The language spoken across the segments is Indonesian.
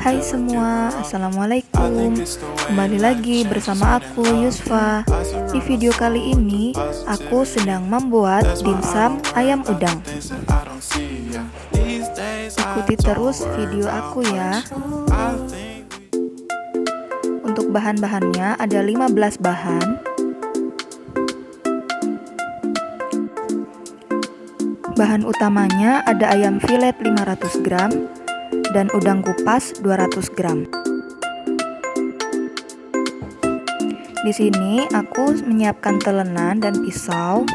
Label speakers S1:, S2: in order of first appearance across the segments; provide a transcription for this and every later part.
S1: Hai semua, Assalamualaikum. Kembali lagi bersama aku Yusfa. Di video kali ini aku sedang membuat dimsum ayam udang. Ikuti terus video aku ya. Untuk bahan-bahannya ada 15 bahan. Bahan utamanya ada ayam filet 500 gram dan udang kupas 200 gram. Di sini aku menyiapkan telenan dan pisau.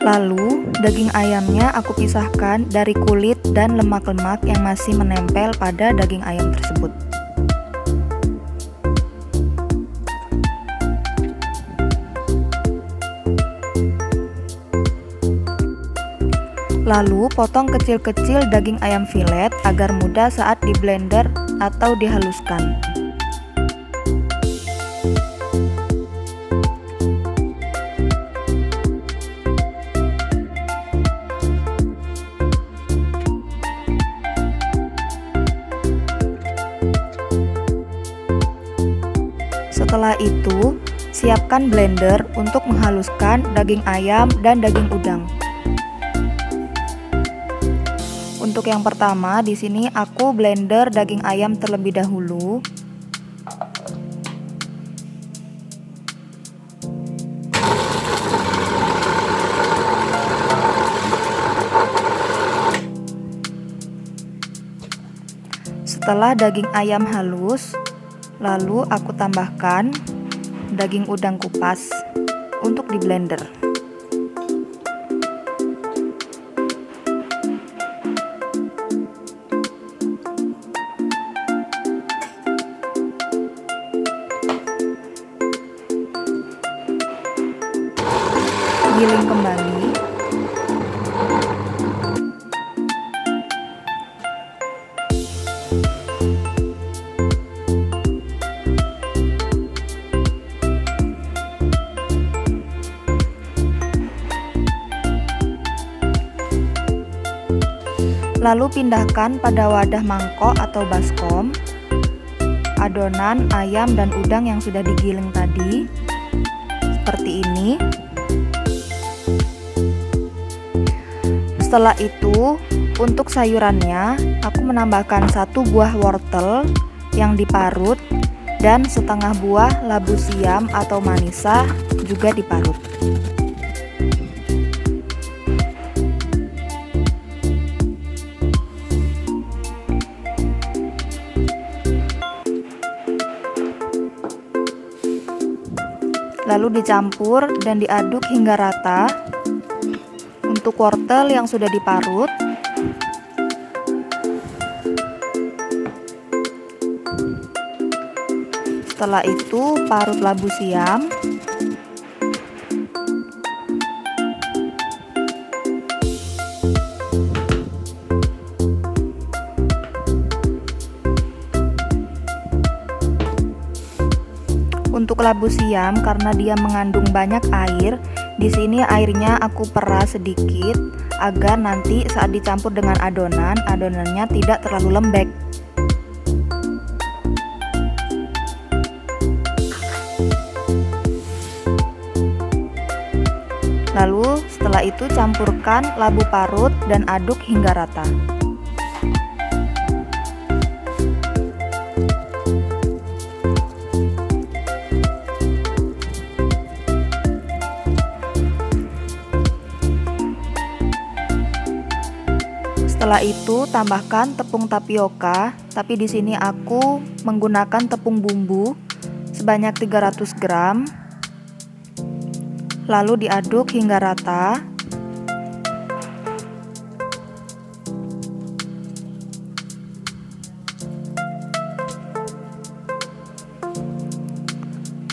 S1: Lalu daging ayamnya aku pisahkan dari kulit dan lemak-lemak yang masih menempel pada daging ayam tersebut. Lalu potong kecil-kecil daging ayam filet agar mudah saat di blender atau dihaluskan. Setelah itu, siapkan blender untuk menghaluskan daging ayam dan daging udang. Untuk yang pertama, di sini aku blender daging ayam terlebih dahulu. Setelah daging ayam halus, lalu aku tambahkan daging udang kupas untuk di blender. Giling kembali. Lalu pindahkan pada wadah mangkok atau baskom adonan ayam dan udang yang sudah digiling tadi, seperti ini. Setelah itu, untuk sayurannya, aku menambahkan 1 buah wortel yang diparut dan setengah buah labu siam atau manisa juga diparut. Lalu dicampur dan diaduk hingga rata. Untuk wortel yang sudah diparut, setelah itu parut labu siam, untuk labu siam karena dia mengandung banyak air. Di sini airnya aku peras sedikit agar nanti saat dicampur dengan adonannya tidak terlalu lembek. Lalu setelah itu campurkan labu parut dan aduk hingga rata. Setelah itu tambahkan tepung tapioka, tapi di sini aku menggunakan tepung bumbu sebanyak 300 gram. Lalu diaduk hingga rata.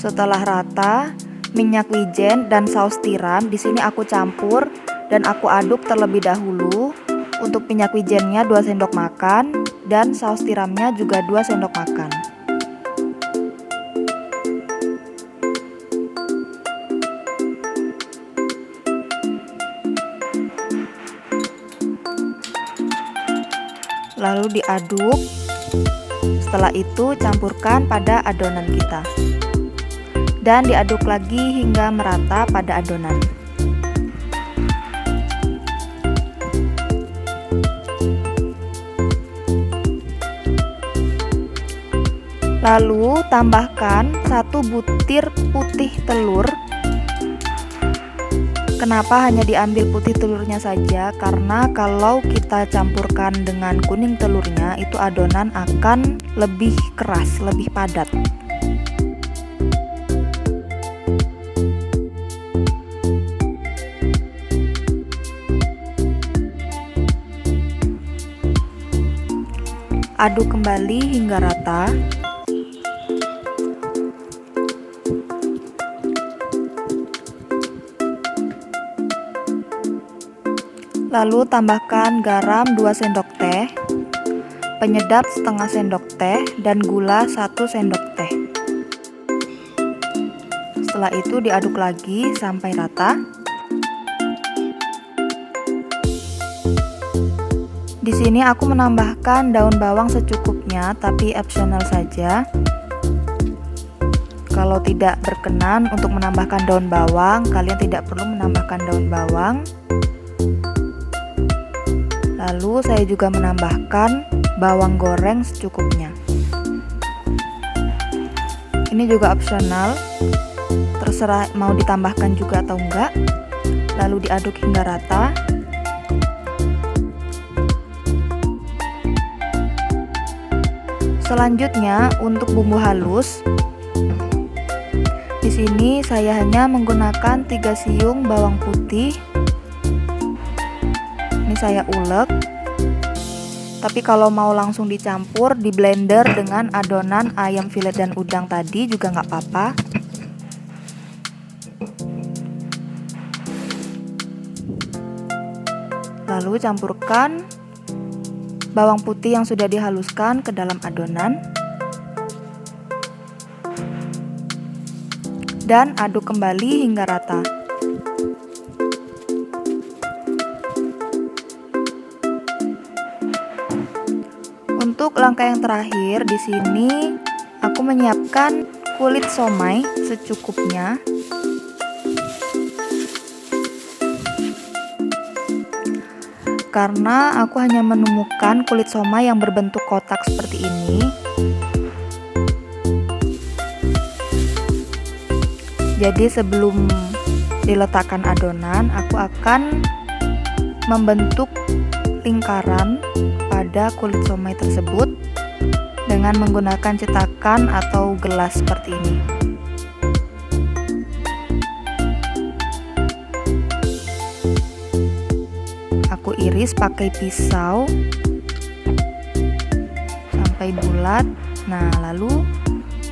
S1: Setelah rata, minyak wijen dan saus tiram di sini aku campur dan aku aduk terlebih dahulu. Untuk minyak wijennya 2 sendok makan dan saus tiramnya juga 2 sendok makan. Lalu diaduk. Setelah itu campurkan pada adonan kita. Dan diaduk lagi hingga merata pada adonan. Lalu tambahkan 1 butir putih telur. Kenapa hanya diambil putih telurnya saja? Karena kalau kita campurkan dengan kuning telurnya, itu adonan akan lebih keras, lebih padat. Aduk kembali hingga rata. Lalu tambahkan garam 2 sendok teh, penyedap setengah sendok teh, dan gula 1 sendok teh. Setelah itu diaduk lagi sampai rata. Di sini aku menambahkan daun bawang secukupnya, tapi optional saja. Kalau tidak berkenan untuk menambahkan daun bawang, kalian tidak perlu menambahkan daun bawang. Lalu saya juga menambahkan bawang goreng secukupnya. Ini juga opsional, terserah mau ditambahkan juga atau enggak. Lalu diaduk hingga rata. Selanjutnya untuk bumbu halus. Di sini saya hanya menggunakan 3 siung bawang putih. Ini saya ulek. Tapi kalau mau langsung dicampur di blender dengan adonan ayam filet dan udang tadi juga nggak apa-apa. Lalu campurkan bawang putih yang sudah dihaluskan ke dalam adonan. Dan aduk kembali hingga rata. Untuk langkah yang terakhir, di sini aku menyiapkan kulit somai secukupnya. Karena aku hanya menemukan kulit somai yang berbentuk kotak seperti ini. Jadi sebelum diletakkan adonan, aku akan membentuk lingkaran pada kulit somai tersebut dengan menggunakan cetakan atau gelas seperti ini. Aku iris pakai pisau sampai bulat. Nah, lalu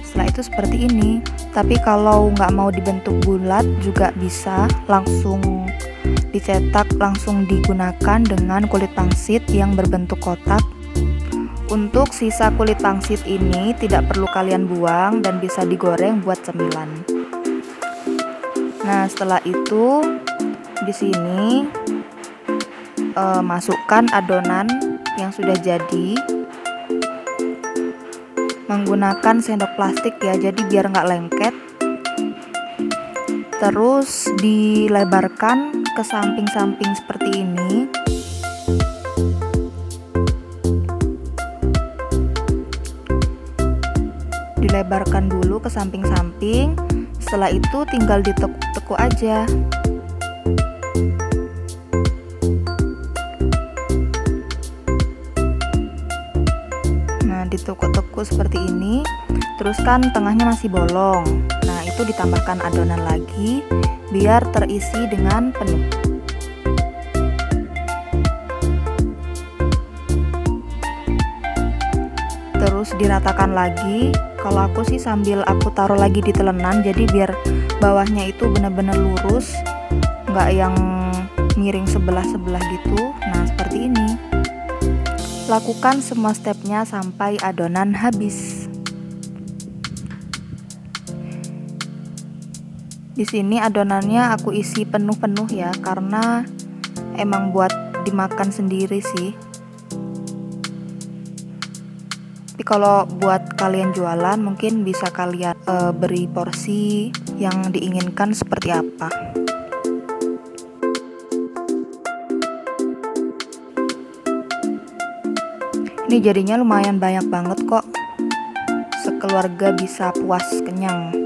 S1: setelah itu seperti ini. Tapi kalau nggak mau dibentuk bulat juga bisa langsung dicetak, langsung digunakan dengan kulit pangsit yang berbentuk kotak. Untuk sisa kulit pangsit ini tidak perlu kalian buang dan bisa digoreng buat cemilan. Nah, setelah itu di sini masukkan adonan yang sudah jadi menggunakan sendok plastik ya, jadi biar nggak lengket. Terus dilebarkan ke samping-samping seperti ini. Dilebarkan dulu ke samping-samping. Setelah itu tinggal ditekuk-tekuk aja. Nah, ditekuk-tekuk seperti ini. Terus kan tengahnya masih bolong. Nah, itu ditambahkan adonan lagi biar terisi dengan penuh. Terus diratakan lagi Kalau aku sih sambil aku taruh lagi di telenan, jadi biar bawahnya itu benar-benar lurus, nggak yang miring sebelah-sebelah gitu. Nah, seperti ini. Lakukan semua stepnya sampai adonan habis. Di sini adonannya aku isi penuh-penuh ya, karena emang buat dimakan sendiri sih. Tapi kalau buat kalian jualan mungkin bisa kalian beri porsi yang diinginkan seperti apa. Ini jadinya lumayan banyak banget kok. Sekeluarga bisa puas kenyang.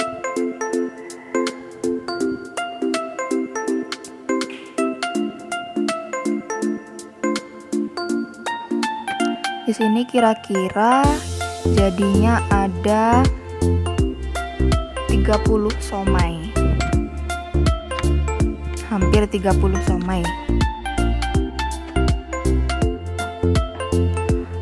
S1: Di sini kira-kira jadinya ada 30 somai. Hampir 30 somai.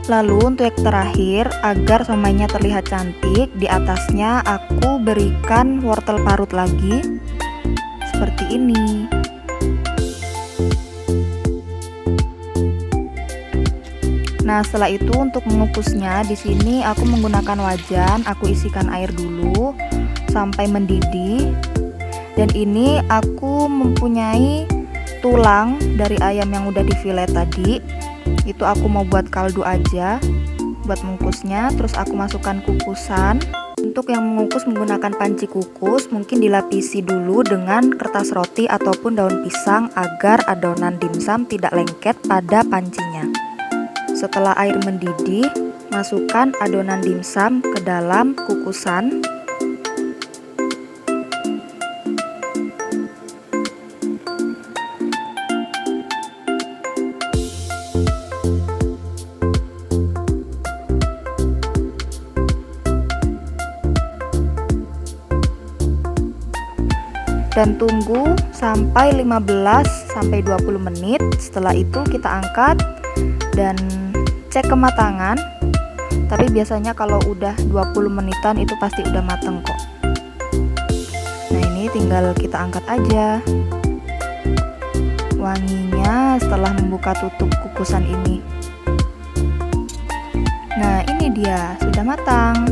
S1: Lalu untuk yang terakhir, agar somainya terlihat cantik, di atasnya aku berikan wortel parut lagi seperti ini. Nah, setelah itu untuk mengukusnya, di sini aku menggunakan wajan, aku isikan air dulu sampai mendidih. Dan ini aku mempunyai tulang dari ayam yang udah difilet tadi. Itu aku mau buat kaldu aja buat mengukusnya. Terus aku masukkan kukusan. Untuk yang mengukus menggunakan panci kukus, mungkin dilapisi dulu dengan kertas roti ataupun daun pisang agar adonan dimsum tidak lengket pada pancinya. Setelah air mendidih, masukkan adonan dimsum ke dalam kukusan. Dan tunggu sampai 15-20 menit. Setelah itu kita angkat dan cek kematangan. Tapi biasanya kalau udah 20 menitan itu pasti udah mateng kok. Nah, ini tinggal kita angkat aja. Wanginya setelah membuka tutup kukusan ini. Nah, ini dia sudah matang.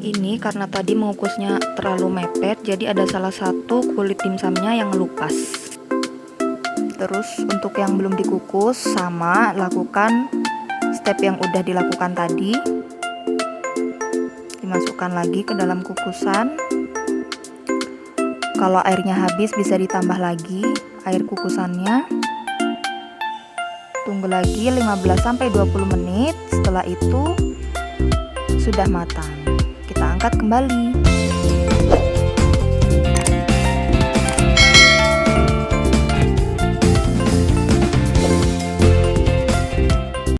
S1: Ini karena tadi mengukusnya terlalu mepet, jadi ada salah satu kulit dimsumnya yang ngelupas. Terus untuk yang belum dikukus, sama lakukan step yang udah dilakukan tadi. Dimasukkan lagi ke dalam kukusan. Kalau airnya habis bisa ditambah lagi air kukusannya. Tunggu lagi 15-20 menit. Setelah itu sudah matang. Kita angkat kembali.